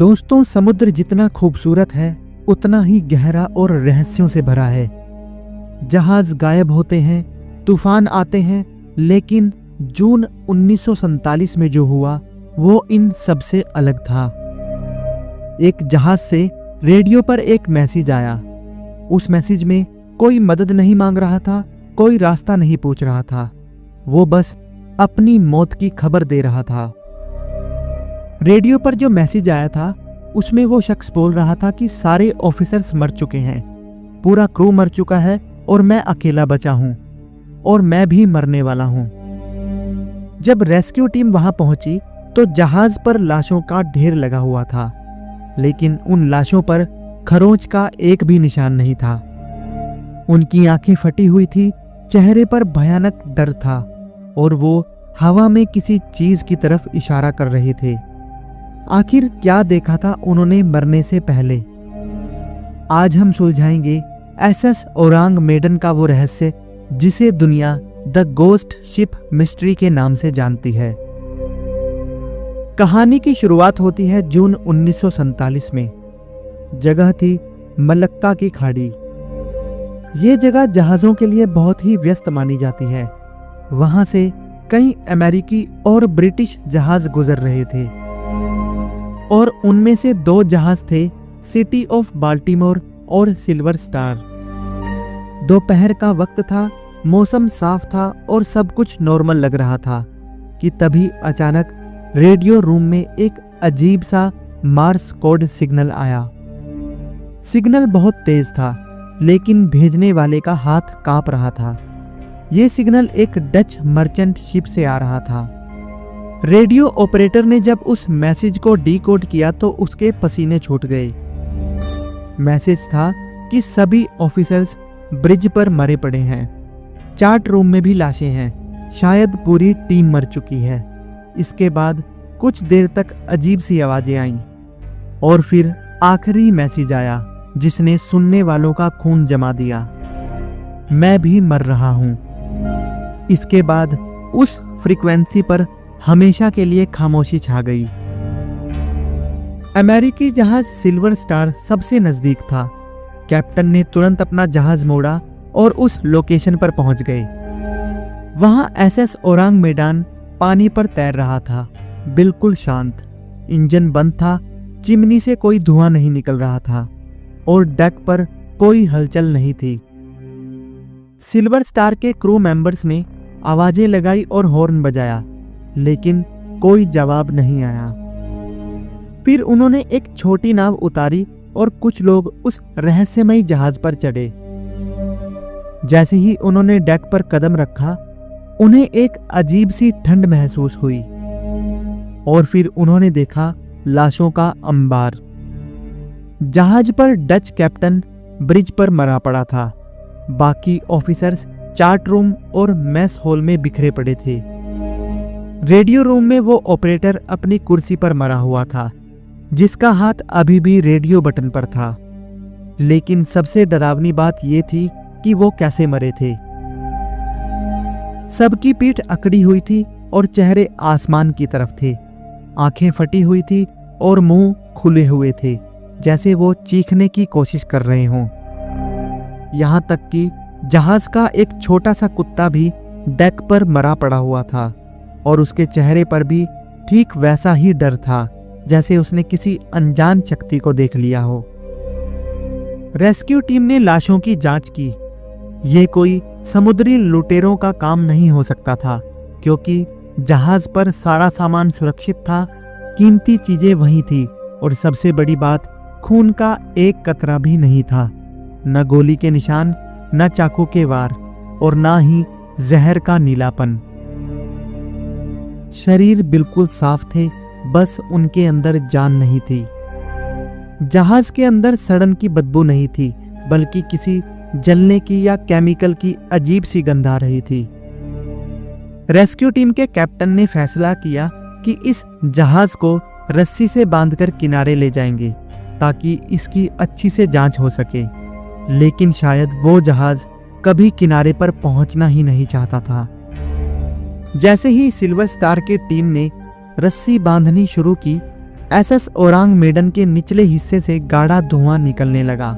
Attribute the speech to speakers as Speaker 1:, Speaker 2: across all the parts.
Speaker 1: दोस्तों, समुद्र जितना खूबसूरत है उतना ही गहरा और रहस्यों से भरा है। जहाज गायब होते हैं, तूफान आते हैं, लेकिन जून 1947 में जो हुआ वो इन सब से अलग था। एक जहाज से रेडियो पर एक मैसेज आया। उस मैसेज में कोई मदद नहीं मांग रहा था, कोई रास्ता नहीं पूछ रहा था, वो बस अपनी मौत की खबर दे रहा था। रेडियो पर जो मैसेज आया था उसमें वो शख्स बोल रहा था कि सारे ऑफिसर्स मर चुके हैं, पूरा क्रू मर चुका है और मैं अकेला बचा हूं और मैं भी मरने वाला हूं। जब रेस्क्यू टीम वहां पहुंची तो जहाज पर लाशों का ढेर लगा हुआ था, लेकिन उन लाशों पर खरोंच का एक भी निशान नहीं था। उनकी आंखें फटी हुई थी, चेहरे पर भयानक डर था और वो हवा में किसी चीज की तरफ इशारा कर रहे थे। आखिर क्या देखा था उन्होंने मरने से पहले? आज हम सुलझाएंगे एसएस ओरांग मेडन का वो रहस्य जिसे दुनिया द गोस्ट शिप मिस्ट्री के नाम से जानती है। कहानी की शुरुआत होती है जून 1947 में। जगह थी मलक्का की खाड़ी। ये जगह जहाजों के लिए बहुत ही व्यस्त मानी जाती है। वहां से कई अमेरिकी और ब्रिटिश जहाज गुजर रहे थे और उनमें से 2 जहाज थे, सिटी ऑफ बाल्टीमोर और सिल्वर स्टार। दोपहर का वक्त था, मौसम साफ था और सब कुछ नॉर्मल लग रहा था कि तभी अचानक रेडियो रूम में एक अजीब सा मार्स कोड सिग्नल आया। सिग्नल बहुत तेज था, लेकिन भेजने वाले का हाथ कांप रहा था। यह सिग्नल एक डच मर्चेंट शिप से आ रहा था। रेडियो ऑपरेटर ने जब उस मैसेज को डीकोड किया तो उसके पसीने छूट गए। मैसेज था कि सभी ऑफिसर्स ब्रिज पर मरे पड़े हैं, चार्ट रूम में भी लाशें हैं, शायद पूरी टीम मर चुकी है। इसके बाद कुछ देर तक अजीब सी आवाजें आईं और फिर आखिरी मैसेज आया जिसने सुनने वालों का खून जमा दिया, मैं भी मर रहा हूं। इसके बाद उस फ्रीक्वेंसी पर हमेशा के लिए खामोशी छा गई। अमेरिकी जहाज सिल्वर स्टार सबसे नजदीक था। कैप्टन ने तुरंत अपना जहाज मोड़ा और उस लोकेशन पर पहुंच गए। वहां एसएस ओरांग मेडान पानी पर तैर रहा था, बिल्कुल शांत। इंजन बंद था, चिमनी से कोई धुआं नहीं निकल रहा था और डेक पर कोई हलचल नहीं थी। सिल्वर स्टार के क्रू मेंबर्स ने आवाजें लगाई और हॉर्न बजाया, लेकिन कोई जवाब नहीं आया। फिर उन्होंने एक छोटी नाव उतारी और कुछ लोग उस रहस्यमयी जहाज पर चढ़े। जैसे ही उन्होंने डेक पर कदम रखा, उन्हें एक अजीब सी ठंड महसूस हुई और फिर उन्होंने देखा लाशों का अंबार। जहाज पर डच कैप्टन ब्रिज पर मरा पड़ा था। बाकी ऑफिसर्स चार्ट रूम और मेस हॉल में बिखरे पड़े थे। रेडियो रूम में वो ऑपरेटर अपनी कुर्सी पर मरा हुआ था, जिसका हाथ अभी भी रेडियो बटन पर था। लेकिन सबसे डरावनी बात यह थी कि वो कैसे मरे थे। सबकी पीठ अकड़ी हुई थी और चेहरे आसमान की तरफ थे। आंखें फटी हुई थी और मुंह खुले हुए थे, जैसे वो चीखने की कोशिश कर रहे हों। यहां तक कि जहाज का एक छोटा सा कुत्ता भी डेक पर मरा पड़ा हुआ था और उसके चेहरे पर भी ठीक वैसा ही डर था, जैसे उसने किसी अनजान शक्ति को देख लिया हो। रेस्क्यू टीम ने लाशों की जांच की। ये कोई समुद्री लुटेरों का काम नहीं हो सकता था, क्योंकि जहाज पर सारा सामान सुरक्षित था, कीमती चीजें वहीं थी और सबसे बड़ी बात, खून का एक कतरा भी नहीं था। न गोली के निशान, न चाकू के वार और न ही जहर का नीलापन। शरीर बिल्कुल साफ थे, बस उनके अंदर जान नहीं थी। जहाज के अंदर सड़न की बदबू नहीं थी, बल्कि किसी जलने की या केमिकल की अजीब सी गंध आ रही थी। रेस्क्यू टीम के कैप्टन ने फैसला किया कि इस जहाज को रस्सी से बांधकर किनारे ले जाएंगे ताकि इसकी अच्छी से जांच हो सके। लेकिन शायद वो जहाज कभी किनारे पर पहुंचना ही नहीं चाहता था। जैसे ही सिल्वर स्टार की टीम ने रस्सी बांधनी शुरू की, एसएस ओरांग मेडन के निचले हिस्से से गाढ़ा धुआं निकलने लगा।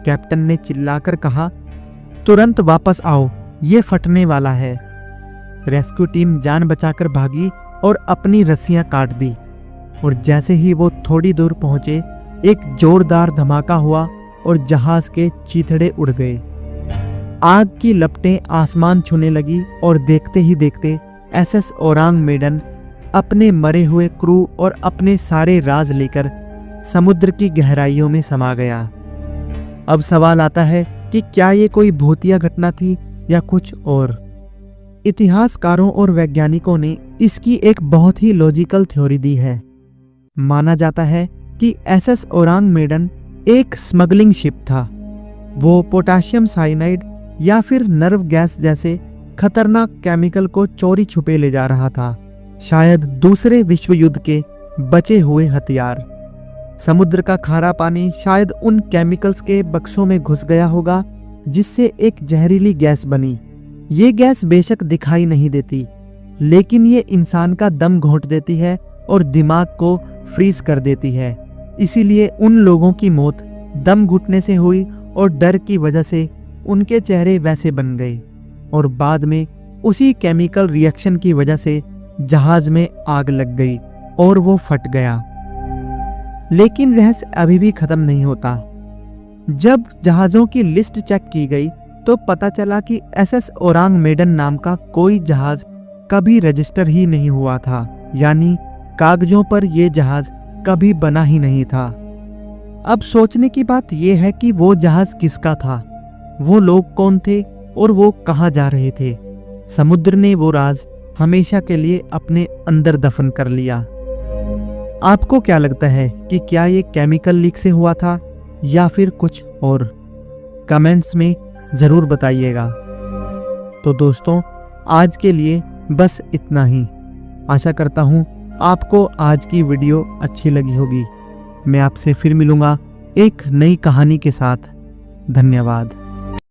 Speaker 1: कैप्टन ने चिल्लाकर कहा, तुरंत वापस आओ, ये फटने वाला है। रेस्क्यू टीम जान बचाकर भागी और अपनी रस्सियां काट दी, और जैसे ही वो थोड़ी दूर पहुंचे, एक जोरदार धमाका हुआ और जहाज के चीथड़े उड़ गए। आग की लपटें आसमान छूने लगी और देखते ही देखते एसएस ओरांग मेडन अपने मरे हुए क्रू और अपने सारे राज लेकर समुद्र की गहराइयों में समा गया। अब सवाल आता है कि क्या ये कोई भूतिया घटना थी या कुछ और। इतिहासकारों और वैज्ञानिकों ने इसकी एक बहुत ही लॉजिकल थ्योरी दी है। माना जाता है कि एसएस ओरांग मेडन एक स्मगलिंग शिप था। वो पोटाशियम साइनाइड या फिर नर्व गैस जैसे खतरनाक केमिकल को चोरी छुपे ले जा रहा था, शायद दूसरे विश्व युद्ध के बचे हुए हथियार। समुद्र का खारा पानी शायद उन केमिकल्स के बक्सों में घुस गया होगा, जिससे एक जहरीली गैस बनी। ये गैस बेशक दिखाई नहीं देती, लेकिन ये इंसान का दम घोंट देती है और दिमाग को फ्रीज कर देती है। इसीलिए उन लोगों की मौत दम घुटने से हुई और डर की वजह से उनके चेहरे वैसे बन गए, और बाद में उसी केमिकल रिएक्शन की वजह से जहाज में आग लग गई और वो फट गया। लेकिन रहस्य अभी भी खत्म नहीं होता। जब जहाज़ों की लिस्ट चेक की गई तो पता चला कि एसएस ओरांग मेडन नाम का कोई जहाज कभी रजिस्टर ही नहीं हुआ था, यानी कागजों पर यह जहाज कभी बना ही नहीं था। अब सोचने की बात यह है कि वो जहाज किसका था, वो लोग कौन थे और वो कहां जा रहे थे। समुद्र ने वो राज हमेशा के लिए अपने अंदर दफन कर लिया। आपको क्या लगता है कि क्या ये केमिकल लीक से हुआ था या फिर कुछ और? कमेंट्स में ज़रूर बताइएगा। तो दोस्तों, आज के लिए बस इतना ही। आशा करता हूँ आपको आज की वीडियो अच्छी लगी होगी। मैं आपसे फिर मिलूँगा एक नई कहानी के साथ। धन्यवाद।